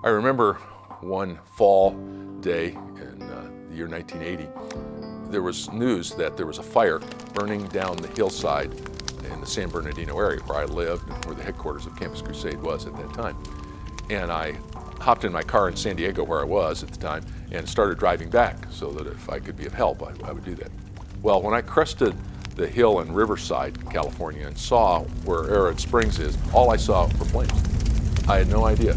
I remember one fall day in the year 1980, there was news that there was a fire burning down the hillside in the San Bernardino area where I lived and where the headquarters of Campus Crusade was at that time. And I hopped in my car in San Diego, where I was at the time, and started driving back so that if I could be of help, I would do that. Well, when I crested the hill in Riverside, California, and saw where Arrowhead Springs is, all I saw were flames. I had no idea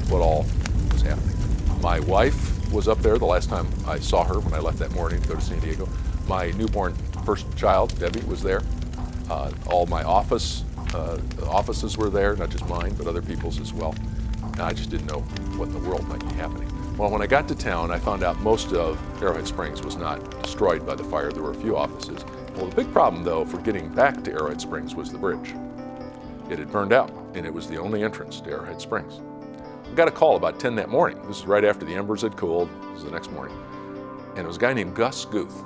what all was happening. My wife was up there the last time I saw her when I left that morning to go to San Diego. My newborn first child, Debbie, was there. All my offices were there, not just mine, but other people's as well. And I just didn't know what in the world might be happening. Well, when I got to town, I found out most of Arrowhead Springs was not destroyed by the fire. There were a few offices. Well, the big problem, though, for getting back to Arrowhead Springs was the bridge. It had burned out, and it was the only entrance to Arrowhead Springs. I got a call about 10 that morning. This was right after the embers had cooled. This was the next morning. And it was a guy named Gus Guth.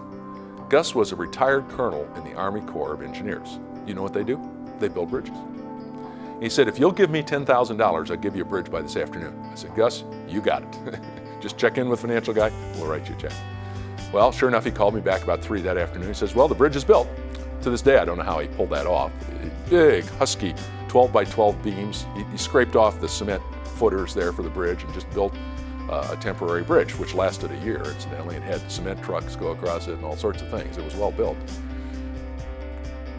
Gus was a retired colonel in the Army Corps of Engineers. You know what they do? They build bridges. He said, if you'll give me $10,000, I'll give you a bridge by this afternoon. I said, Gus, you got it. Just check in with financial guy, we'll write you a check. Well, sure enough, he called me back about 3 that afternoon. He says, well, the bridge is built. To this day, I don't know how he pulled that off. Big, husky, 12 by 12 beams. He scraped off the cement footers there for the bridge and just built a temporary bridge, which lasted a year, incidentally. It had cement trucks go across it and all sorts of things. It was well built.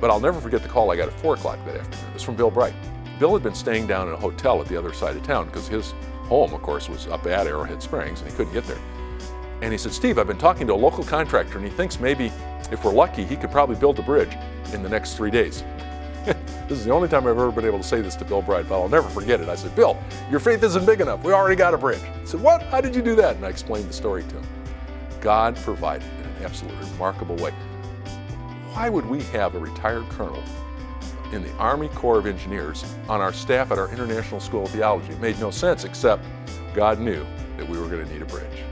But I'll never forget the call I got at 4 o'clock that afternoon. It was from Bill Bright. Bill had been staying down in a hotel at the other side of town because his home, of course, was up at Arrowhead Springs, and he couldn't get there. And he said, Steve, I've been talking to a local contractor, and he thinks maybe, if we're lucky, he could probably build a bridge in the next 3 days. This is the only time I've ever been able to say this to Bill Bright, but I'll never forget it. I said, Bill, your faith isn't big enough. We already got a bridge. He said, what? How did you do that? And I explained the story to him. God provided in an absolutely remarkable way. Why would we have a retired colonel in the Army Corps of Engineers on our staff at our International School of Theology? It made no sense, except God knew that we were going to need a bridge.